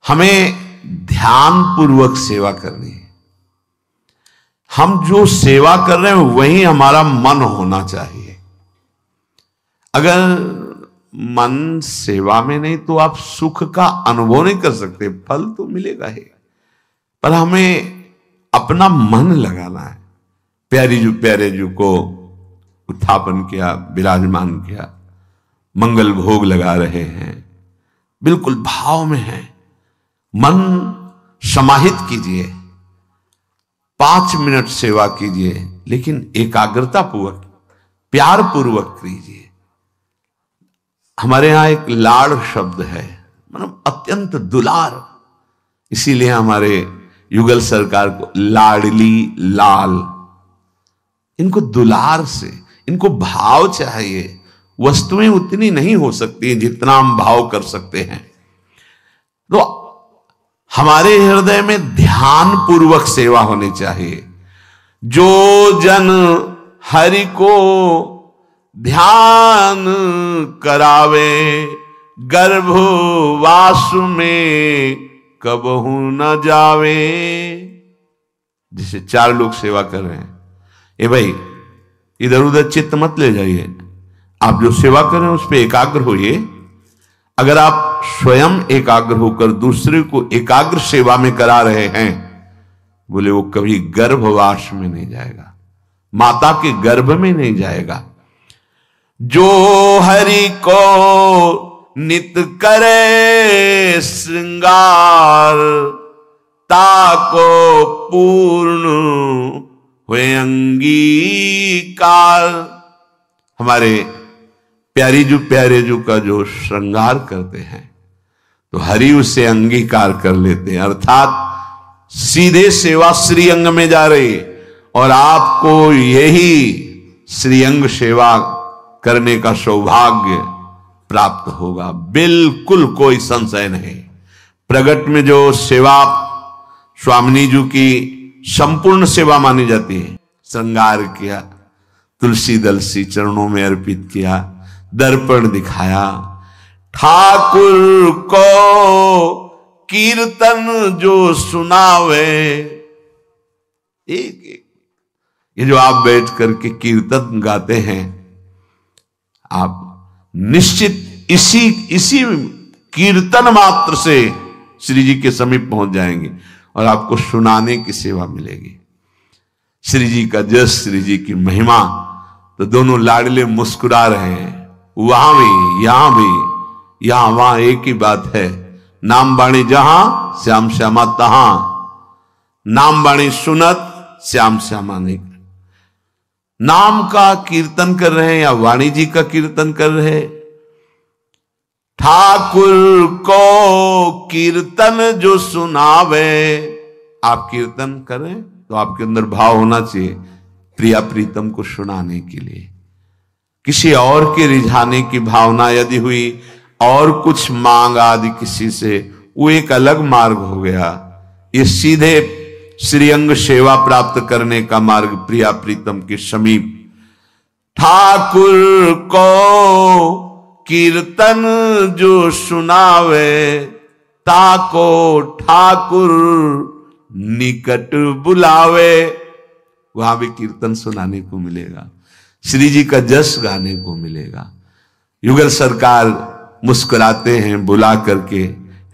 हमें ध्यान पूर्वक सेवा करनी है। हम जो सेवा कर रहे हैं वही हमारा मन होना चाहिए। अगर मन सेवा में नहीं तो आप सुख का अनुभव नहीं कर सकते। फल तो मिलेगा ही, पर हमें अपना मन लगाना है। प्यारे जी को उत्थापन किया, विराजमान किया, मंगल भोग लगा रहे हैं, बिल्कुल भाव में है। मन समाहित कीजिए, 5 मिनट सेवा कीजिए, लेकिन एकाग्रता पूर्वक, प्यार पूर्वक कीजिए। हमारे यहां एक लाड़ शब्द है, मतलब अत्यंत दुलार। इसीलिए हमारे युगल सरकार को लाडली लाल, इनको दुलार से, इनको भाव चाहिए। वस्तुएं उतनी नहीं हो सकती जितना हम भाव कर सकते हैं। तो हमारे हृदय में ध्यान पूर्वक सेवा होनी चाहिए। जो जन हरि को ध्यान करावे, गर्भवास में कबहू न जावे। जैसे 4 लोग सेवा कर रहे हैं, ए भाई इधर उधर चित्त मत ले जाइए। आप जो सेवा कर रहे हैं उस पर एकाग्र होइए। अगर आप स्वयं एकाग्र होकर दूसरे को एकाग्र सेवा में करा रहे हैं, बोले वो कभी गर्भवास में नहीं जाएगा, माता के गर्भ में नहीं जाएगा। जो हरि को नित करे श्रृंगार, ताको पूर्ण हुए अंगीकार। हमारे प्यारे जू का जो श्रृंगार करते हैं तो हरि उसे अंगीकार कर लेते हैं, अर्थात सीधे सेवा श्रीअंग में जा रही है। और आपको यही श्रीअंग सेवा करने का सौभाग्य प्राप्त होगा, बिल्कुल कोई संशय नहीं। प्रगट में जो सेवा स्वामिनी जी की संपूर्ण सेवा मानी जाती है, श्रृंगार किया, तुलसी दलसी चरणों में अर्पित किया, दर्पण दिखाया, ठाकुर को कीर्तन जो सुनावे। एक ये जो आप बैठ करके कीर्तन गाते हैं, आप निश्चित इसी कीर्तन मात्र से श्री जी के समीप पहुंच जाएंगे और आपको सुनाने की सेवा मिलेगी। श्री जी का जस, श्री जी की महिमा, तो दोनों लाडले मुस्कुरा रहे हैं। वहां भी यहां वहां एक ही बात है, नाम बाणी जहां श्याम श्यामा तहां। नाम बाणी सुनत श्याम श्यामा नहीं। नाम का कीर्तन कर रहे हैं या वाणी जी का कीर्तन कर रहे हैं। ठाकुर को कीर्तन जो सुनावे। आप कीर्तन करें तो आपके अंदर भाव होना चाहिए प्रिया प्रीतम को सुनाने के लिए। किसी और के रिझाने की भावना यदि हुई और कुछ मांग आदि किसी से, वो एक अलग मार्ग हो गया। ये सीधे श्रीअंग सेवा प्राप्त करने का मार्ग प्रिया प्रीतम के समीप। ठाकुर को कीर्तन जो सुनावे, ताको ठाकुर निकट बुलावे। वहां भी कीर्तन सुनाने को मिलेगा, श्री जी का जस गाने को मिलेगा। युगल सरकार मुस्कुराते हैं, बुला करके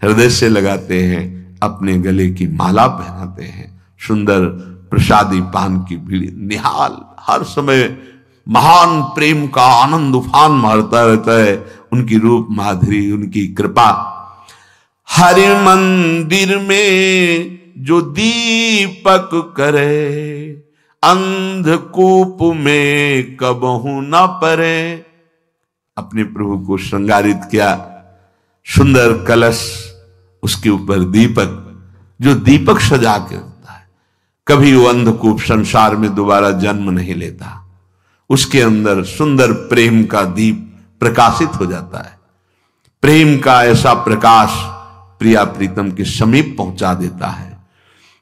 हृदय से लगाते हैं, अपने गले की माला पहनाते हैं, सुंदर प्रसादी पान की भीड़ निहाल, हर समय महान प्रेम का आनंद उफान मारता रहता है। उनकी रूप माधुरी, उनकी कृपा। हरि मंदिर में जो दीपक करे, अंधकूप में कबहू न परे। अपने प्रभु को श्रृंगारित किया, सुंदर कलश, उसके ऊपर दीपक, जो दीपक सजा के होता है, कभी वो अंधकूप संसार में दोबारा जन्म नहीं लेता। उसके अंदर सुंदर प्रेम का दीप प्रकाशित हो जाता है। प्रेम का ऐसा प्रकाश प्रिया प्रीतम के समीप पहुंचा देता है।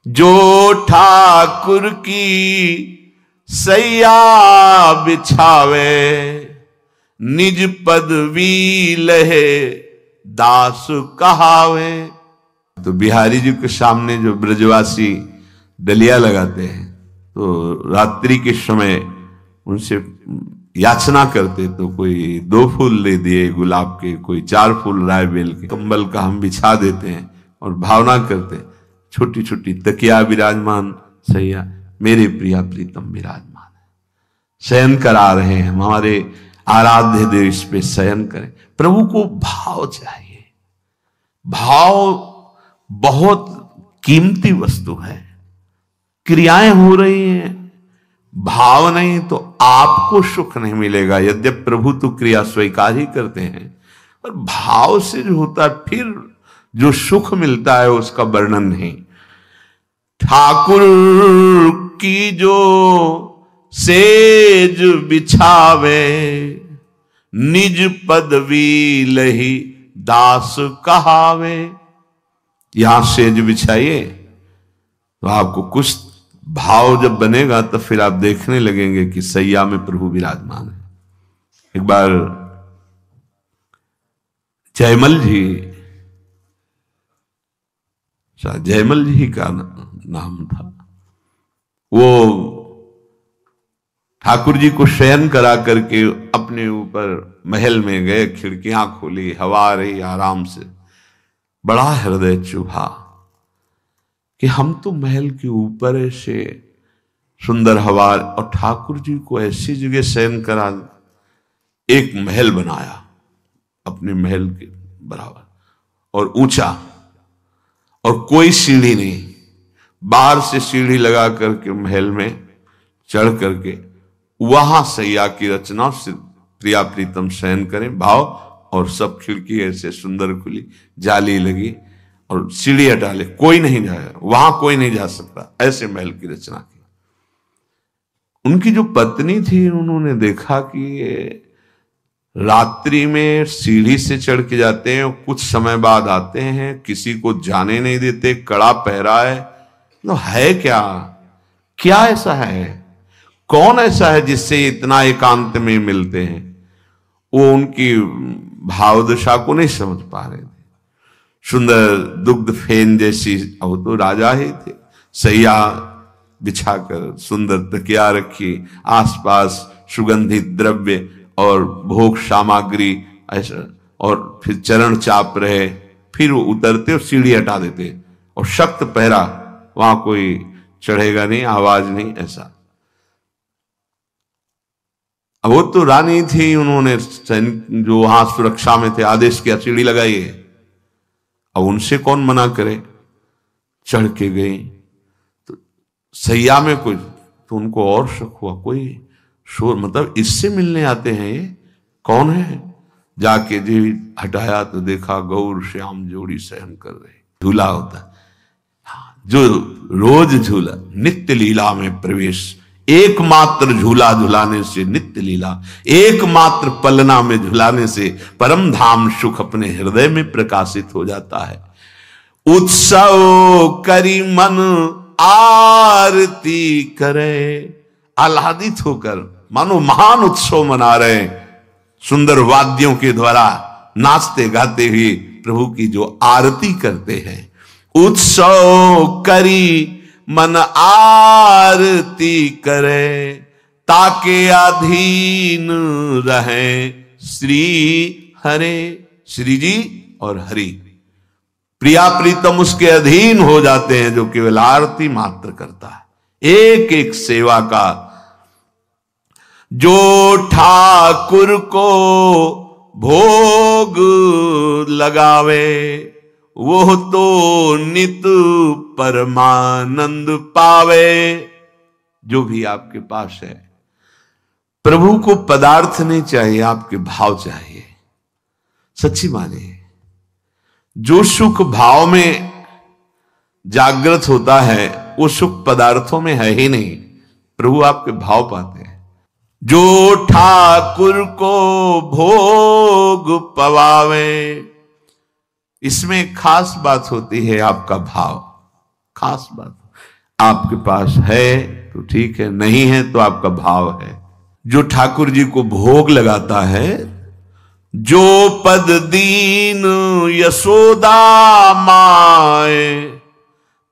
जो ठाकुर की सैया बिछावे, निज पदवी लहे दास कहावे। तो बिहारी जी के सामने जो ब्रजवासी डलिया लगाते हैं तो रात्रि के समय उनसे याचना करते, तो कोई 2 फूल ले दिए गुलाब के, कोई 4 फूल राय बेल के, कंबल का हम बिछा देते हैं और भावना करते, छोटी छोटी तकिया विराजमान, सैया मेरे प्रिया प्रीतम विराजमान है, शयन करा रहे हैं, हमारे आराध्य देव इस पे शयन करें। प्रभु को भाव चाहिए। भाव बहुत कीमती वस्तु है। क्रियाएं हो रही हैं, भाव नहीं तो आपको सुख नहीं मिलेगा। यद्यपि प्रभु तो क्रिया स्वीकार ही करते हैं, पर भाव से जो होता है फिर जो सुख मिलता है उसका वर्णन नहीं। ठाकुर की जो सेज बिछावे, निज पदवी लही दास कहावे। यहां सेज बिछाइए तो आपको कुछ भाव जब बनेगा तो फिर आप देखने लगेंगे कि सैया में प्रभु विराजमान है। एक बार जयमल जी, जयमल जी का नाम था, वो ठाकुर जी को शयन करा करके अपने ऊपर महल में गए, खिड़कियां खोली, हवा आ रही आराम से, बड़ा हृदय चुभा कि हम तो महल के ऊपर ऐसे सुंदर हवा और ठाकुर जी को ऐसी जगह शयन करा, एक महल बनाया अपने महल के बराबर और ऊंचा, और कोई सीढ़ी नहीं, बाहर से सीढ़ी लगा करके महल में चढ़ करके वहां सैया की रचना से प्रिया प्रीतम शयन करें भाव, और सब खिड़की ऐसे सुंदर खुली, जाली लगी और सीढ़ी हटा ले, कोई नहीं जाएगा वहां, कोई नहीं जा सकता, ऐसे महल की रचना की। उनकी जो पत्नी थी उन्होंने देखा कि रात्रि में सीढ़ी से चढ़ के जाते हैं और कुछ समय बाद आते हैं, किसी को जाने नहीं देते, कड़ा पहरा है, तो है क्या, क्या ऐसा है, कौन ऐसा है जिससे इतना एकांत में मिलते हैं। वो उनकी भावदशा को नहीं समझ पा रहे थे। सुंदर दुग्ध फेन जैसी, वो तो राजा ही थे, सैया बिछाकर सुंदर तकिया रखी, आसपास सुगंधित द्रव्य और भोग सामग्री ऐसा, और फिर चरण चाप रहे, फिर वो उतरते और सीढ़ी हटा देते, और सख्त पहरा, वहां कोई चढ़ेगा नहीं, आवाज नहीं, ऐसा। अब वो तो रानी थी, उन्होंने जो वहां सुरक्षा में थे आदेश किया सीढ़ी लगाइए, अब उनसे कौन मना करे, चढ़ के गई तो सैया में कुछ, तो उनको और शक हुआ, कोई शोर, मतलब इससे मिलने आते हैं, ये कौन है। जाके जी हटाया तो देखा गौर श्याम जोड़ी शयन कर रहे, झूला होता जो रोज झूला, नित्य लीला में प्रवेश, एकमात्र झूला झुलाने से नित्य लीला, एकमात्र पलना में झुलाने से परम धाम सुख अपने हृदय में प्रकाशित हो जाता है। उत्सव करी मन आरती करे, आह्लादित होकर मानो महान उत्सव मना रहे, सुंदर वाद्यों के द्वारा नाचते गाते हुए प्रभु की जो आरती करते हैं। उत्सव करी मन आरती करे, ताके अधीन रहे श्री हरे, श्री जी और हरि, प्रिया प्रीतम उसके अधीन हो जाते हैं जो केवल आरती मात्र करता है। एक एक सेवा का जो ठाकुर को भोग लगावे, वो तो नित परमानंद पावे। जो भी आपके पास है, प्रभु को पदार्थ नहीं चाहिए, आपके भाव चाहिए। सच्ची मानिए, जो सुख भाव में जागृत होता है वो सुख पदार्थों में है ही नहीं, प्रभु आपके भाव पाते हैं। जो ठाकुर को भोग पवावे, इसमें खास बात होती है आपका भाव, खास बात। आपके पास है तो ठीक है, नहीं है तो आपका भाव है। जो ठाकुर जी को भोग लगाता है जो पद दीन यशोदा माए,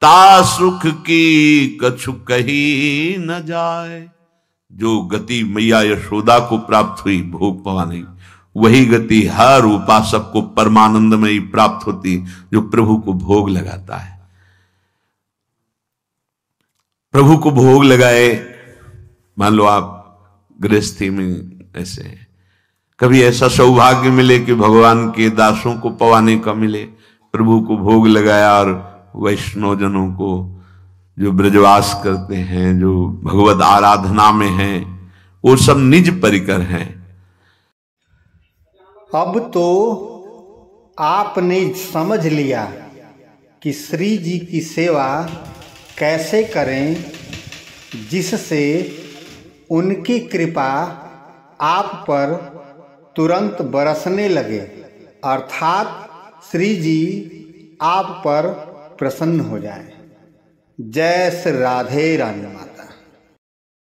ता सुख की कछु कही न जाए। जो गति मैया यशोदा को प्राप्त हुई भोग पाने, वही गति हर उपासक को परमानंद में ही प्राप्त होती जो प्रभु को भोग लगाता है। प्रभु को भोग लगाए, मान लो आप गृहस्थी में ऐसे कभी ऐसा सौभाग्य मिले कि भगवान के दासों को पवाने का मिले, प्रभु को भोग लगाया, और वैष्णव जनों को जो ब्रजवास करते हैं, जो भगवत आराधना में हैं, वो सब निज परिकर हैं। अब तो आपने समझ लिया कि श्री जी की सेवा कैसे करें जिससे उनकी कृपा आप पर तुरंत बरसने लगे, अर्थात श्री जी आप पर प्रसन्न हो जाए। जय श्री राधे रानी माता।